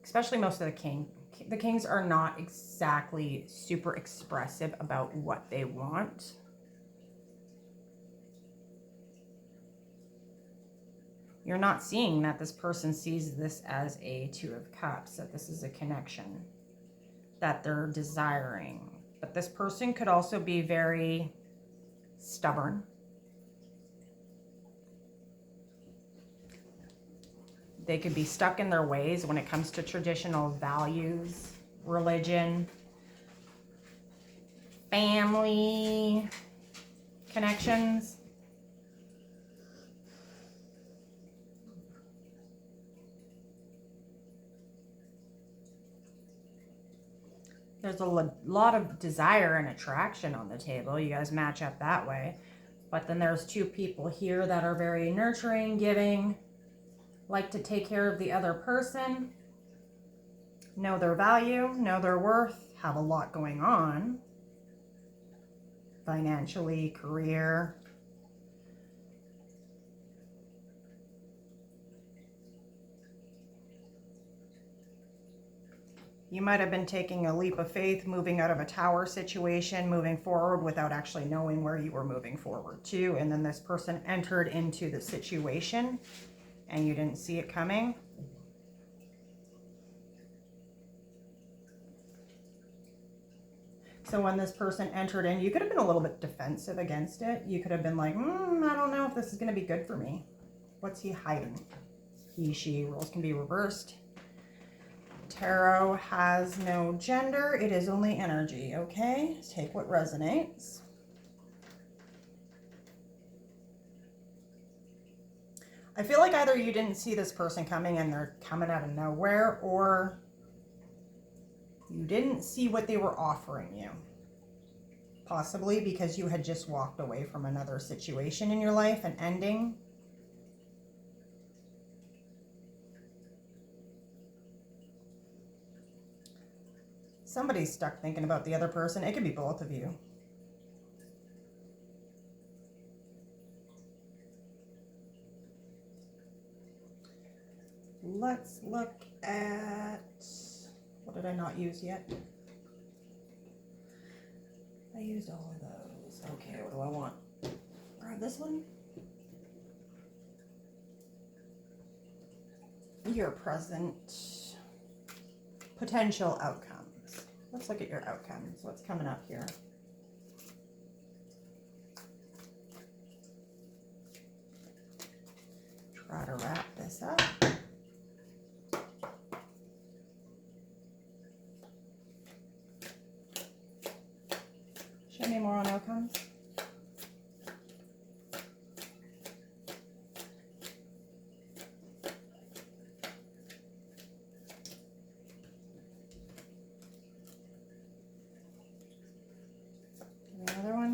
especially most of the kings are not exactly super expressive about what they want. You're not seeing that this person sees this as a Two of Cups, that this is a connection that they're desiring. But this person could also be very stubborn. They could be stuck in their ways when it comes to traditional values, religion, family connections. There's a lot of desire and attraction on the table. You guys match up that way. But then there's two people here that are very nurturing, giving, like to take care of the other person, know their value, know their worth, have a lot going on. Financially, career. You might have been taking a leap of faith, moving out of a tower situation, moving forward without actually knowing where you were moving forward to. And then this person entered into the situation and you didn't see it coming. So when this person entered in, you could have been a little bit defensive against it. You could have been like, I don't know if this is going to be good for me. What's he hiding? He, she, roles can be reversed. Tarot has no gender. It is only energy, okay? Take what resonates. I feel like either you didn't see this person coming and they're coming out of nowhere, or you didn't see what they were offering you. Possibly because you had just walked away from another situation in your life, an ending. Somebody's stuck thinking about the other person. It could be both of you. Let's look at, what did I not use yet? I used all of those. Okay, what do I want? Grab this one. Your present potential outcomes. Let's look at your outcomes. What's coming up here? Try to wrap this up. Show me more on outcomes. Another one.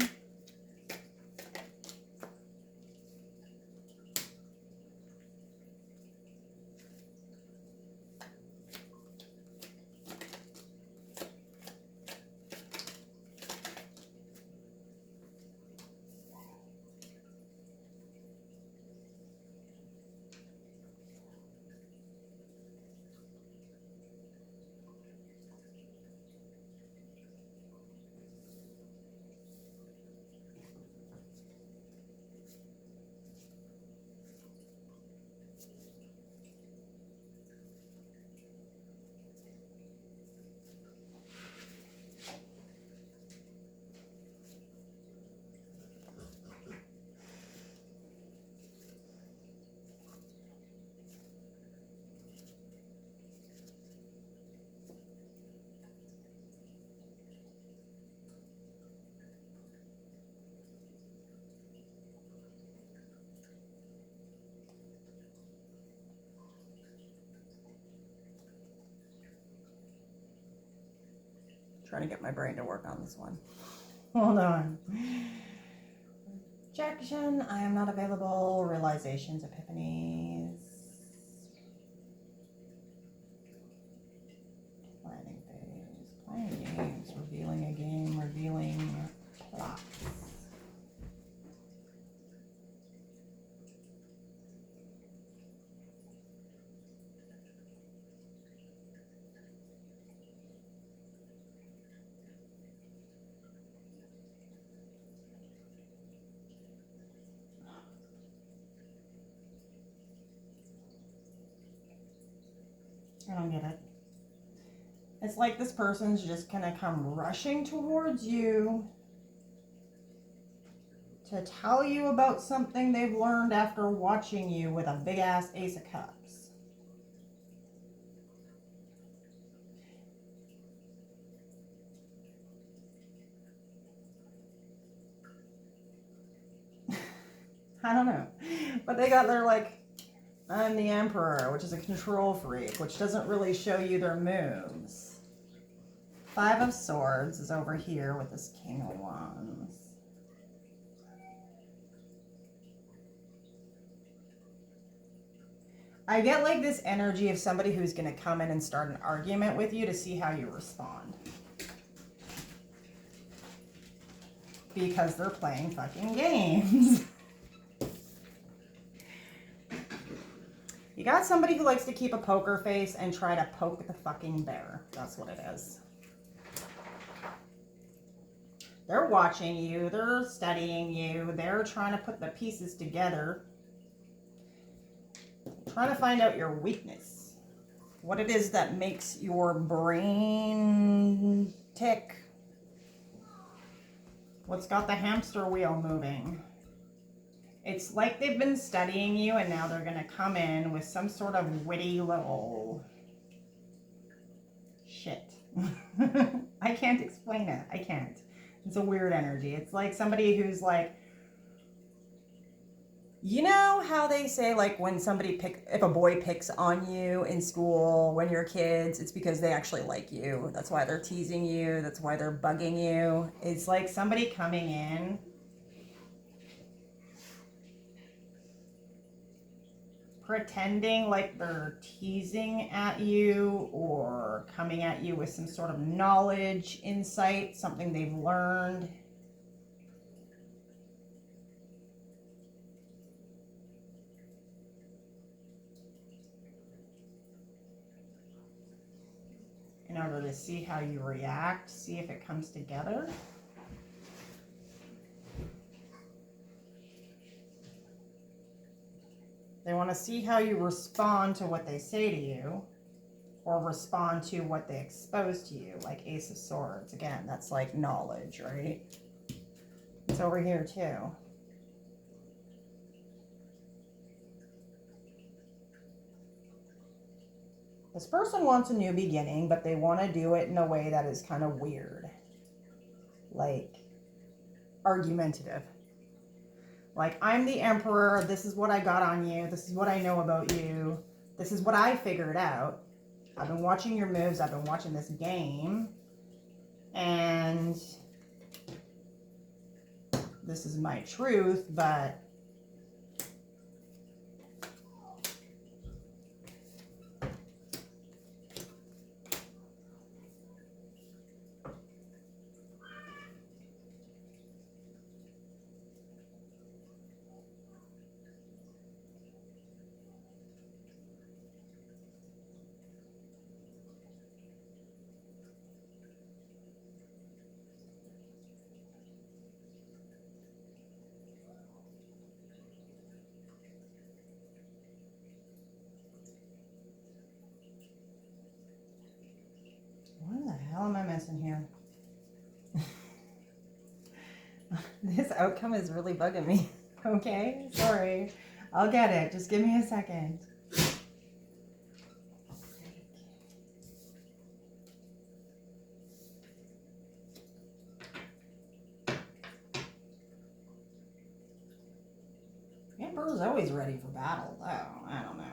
Trying to get my brain to work on this one. Hold on. Rejection, I am not available. Realizations, epiphanies. Planning phase. Playing games. Revealing a game. Revealing plots. I don't get it. It's like this person's just gonna come rushing towards you to tell you about something they've learned after watching you with a big ass Ace of Cups. I don't know. But they got their like, I'm the Emperor, which is a control freak, which doesn't really show you their moves. Five of Swords is over here with this King of Wands. I get like this energy of somebody who's going to come in and start an argument with you to see how you respond. Because they're playing fucking games. You got somebody who likes to keep a poker face and try to poke the fucking bear. That's what it is. They're watching you. They're studying you. They're trying to put the pieces together. Trying to find out your weakness. What it is that makes your brain tick. What's got the hamster wheel moving? It's like they've been studying you and now they're going to come in with some sort of witty little shit. I can't explain it. I can't. It's a weird energy. It's like somebody who's like, you know how they say like when if a boy picks on you in school when you're kids, it's because they actually like you. That's why they're teasing you. That's why they're bugging you. It's like somebody coming in pretending like they're teasing at you or coming at you with some sort of knowledge, insight, something they've learned. In order to see how you react, see if it comes together. They want to see how you respond to what they say to you or respond to what they expose to you, like Ace of Swords. Again, that's like knowledge, right? It's over here too. This person wants a new beginning, but they want to do it in a way that is kind of weird. Like argumentative. Like, I'm the Emperor, this is what I got on you, this is what I know about you, this is what I figured out. I've been watching your moves, I've been watching this game, and this is my truth, but what the hell am I missing here? This outcome is really bugging me. Okay, sorry. I'll get it. Just give me a second. Emperor's always ready for battle, though. I don't know.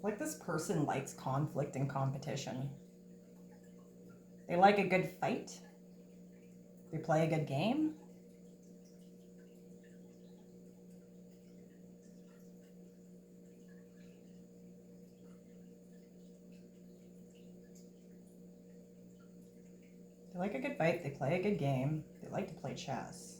Like this person likes conflict and competition. They like a good fight. They play a good game. They like a good fight. They play a good game. They like to play chess.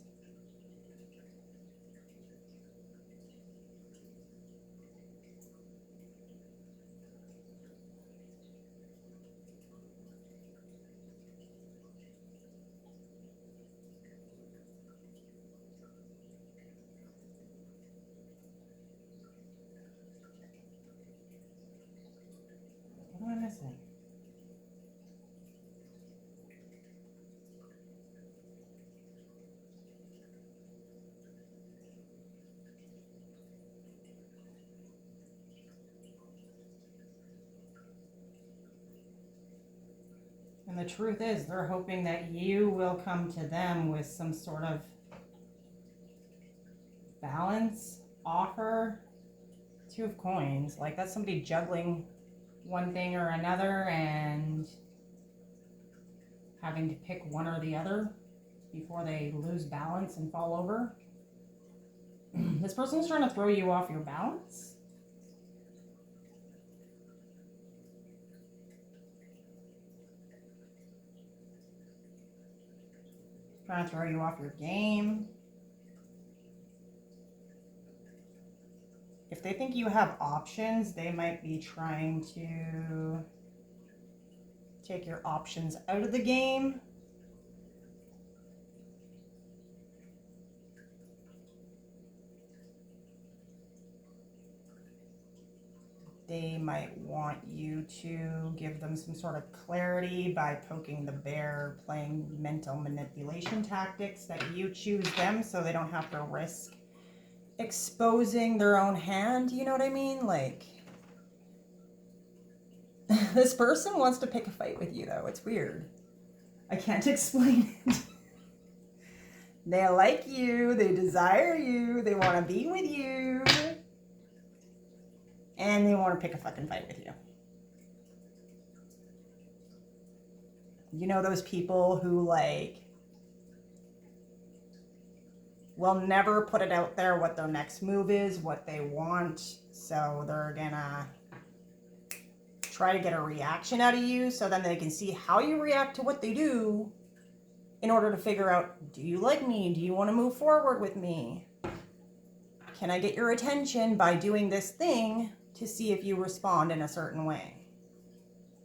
What am I missing? And the truth is, they're hoping that you will come to them with some sort of balance, offer. Two of coins. Like that's somebody juggling one thing or another and having to pick one or the other before they lose balance and fall over. This person's trying to throw you off your balance. Trying to throw you off your game. If they think you have options, they might be trying to take your options out of the game. They might want you to give them some sort of clarity by poking the bear, playing mental manipulation tactics that you choose them so they don't have to risk exposing their own hand. You know what I mean? Like, this person wants to pick a fight with you, though. It's weird. I can't explain it. They like you. They desire you. They want to be with you. And they want to pick a fucking fight with you. You know those people who, like, will never put it out there what their next move is, what they want. So they're gonna try to get a reaction out of you so then they can see how you react to what they do in order to figure out, do you like me? Do you want to move forward with me? Can I get your attention by doing this thing to see if you respond in a certain way?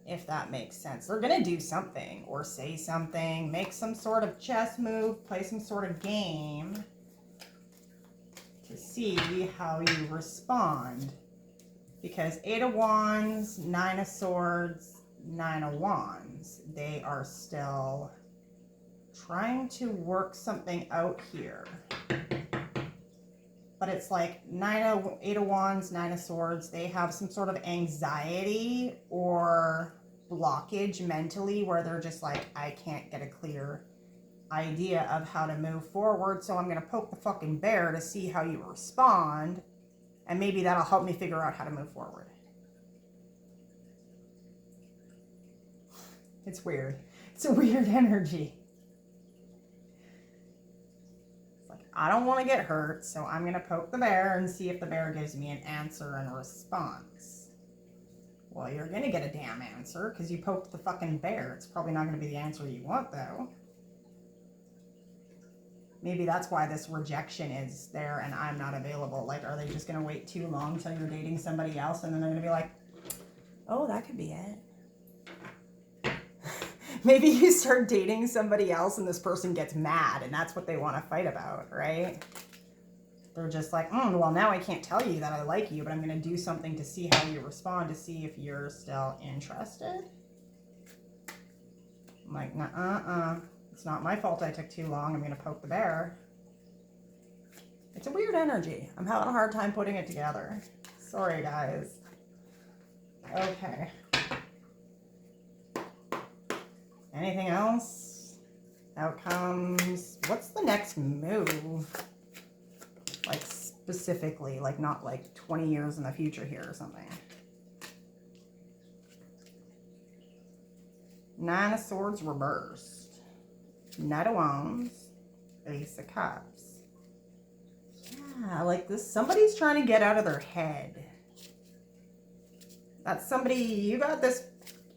If that makes sense. They're going to do something or say something, make some sort of chess move, play some sort of game to see how you respond. Because 8 of Wands, 9 of Swords, 9 of Wands, they are still trying to work something out here. But it's like 8 of Wands, 9 of Swords, they have some sort of anxiety or blockage mentally where they're just like, I can't get a clear idea of how to move forward, so I'm going to poke the fucking bear to see how you respond, and maybe that'll help me figure out how to move forward. It's weird. It's a weird energy. I don't want to get hurt, so I'm going to poke the bear and see if the bear gives me an answer and a response. Well, you're going to get a damn answer because you poked the fucking bear. It's probably not going to be the answer you want, though. Maybe that's why this rejection is there and I'm not available. Like, are they just going to wait too long till you're dating somebody else and then they're going to be like, oh, that could be it. Maybe you start dating somebody else and this person gets mad and that's what they want to fight about, right? They're just like, well, now I can't tell you that I like you, but I'm going to do something to see how you respond, to see if you're still interested. I'm like, it's not my fault I took too long. I'm going to poke the bear. It's a weird energy. I'm having a hard time putting it together. Sorry, guys. Okay. Anything else? Outcomes. What's the next move? Like specifically, like not like 20 years in the future here or something. Nine of Swords reversed. Knight of Wands. Ace of Cups. Yeah, like this. Somebody's trying to get out of their head. That's somebody. You got this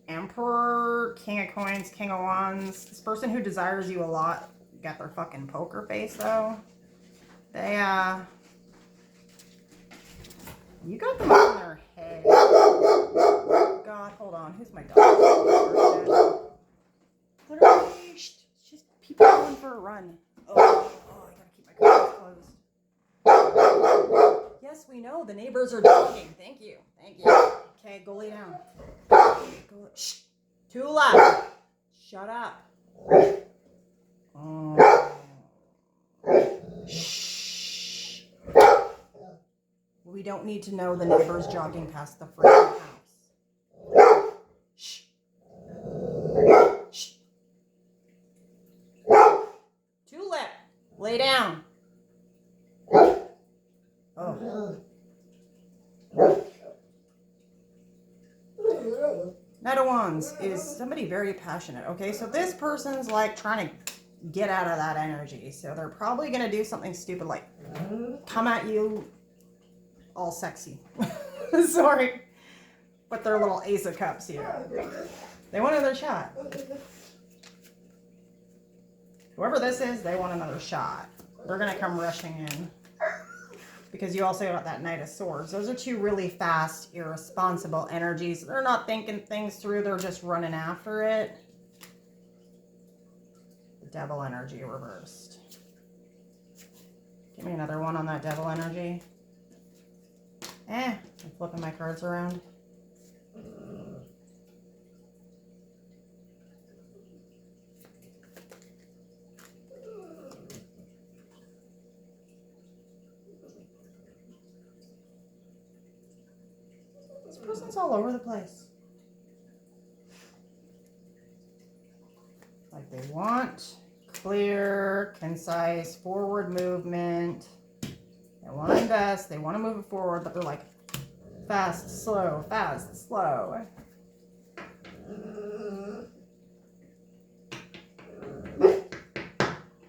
Emperor, King of Coins, King of Wands. This person who desires you a lot got their fucking poker face though. They you got them in their head. God, hold on. Who's my dog? Literally, just people going for a run. Oh, I gotta keep my curtains closed. Yes, we know. The neighbors are jogging. Thank you. Thank you. Okay, go lay down. Shh. Too loud. Shut up. Oh. Shh. We don't need to know the neighbors jogging past the freaking house. Shh. Shh. Tulip, lay down. Oh. Knight of Wands is somebody very passionate. Okay, so this person's like trying to get out of that energy. So they're probably going to do something stupid like come at you all sexy. Sorry. With their little Ace of Cups here. They want another shot. Whoever this is, they want another shot. They're going to come rushing in. Because you also got that Knight of Swords. Those are two really fast, irresponsible energies. They're not thinking things through. They're just running after it. The Devil energy reversed. Give me another one on that Devil energy. I'm flipping my cards around. This person's all over the place. Like they want clear, concise, forward movement. They want to invest. They want to move it forward, but they're like fast, slow, fast, slow.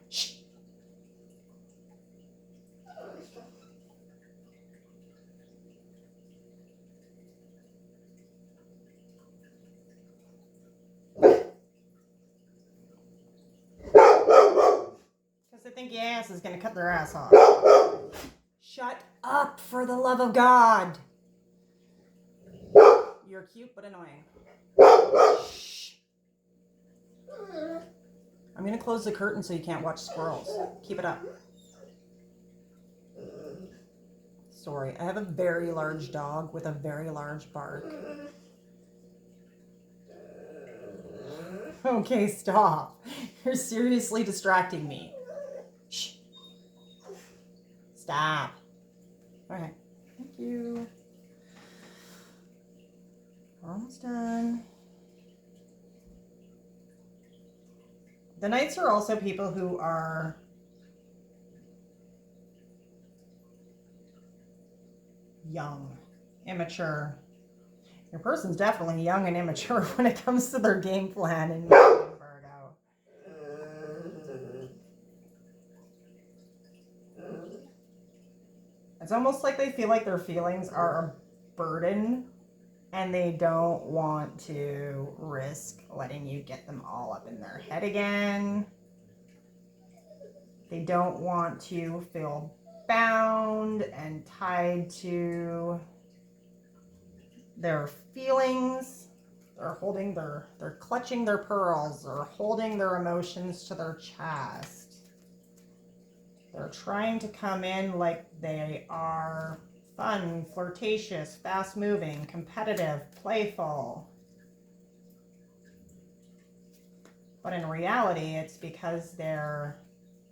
Shh. Because they think your ass is going to cut their ass off. Shut up, for the love of God. You're cute but annoying. Shh. I'm going to close the curtain so you can't watch squirrels. Keep it up. Sorry, I have a very large dog with a very large bark. Okay, stop. You're seriously distracting me. Shh. Stop. Okay, thank you. We're almost done. The Knights are also people who are young, immature. Your person's definitely young and immature when it comes to their game plan in Virgo. It's almost like they feel like their feelings are a burden and they don't want to risk letting you get them all up in their head again. They don't want to feel bound and tied to their feelings. They're clutching their pearls. They're holding their emotions to their chest. They're trying to come in like they are fun, flirtatious, fast-moving, competitive, playful. But in reality, it's because they're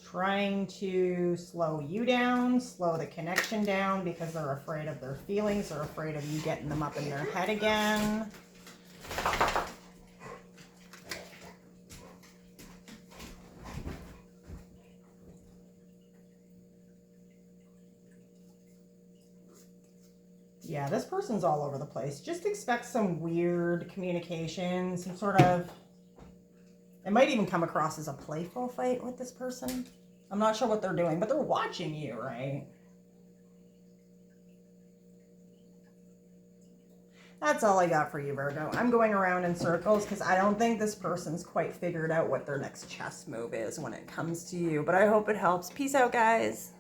trying to slow you down, slow the connection down, because they're afraid of their feelings, they're afraid of you getting them up in their head again. Yeah, this person's all over the place. Just expect some weird communication, some sort of It might even come across as a playful fight with this person. I'm not sure what they're doing, but they're watching you, right? That's all I got for you, Virgo. I'm going around in circles because I don't think this person's quite figured out what their next chess move is when it comes to you. But I hope it helps. Peace out, guys.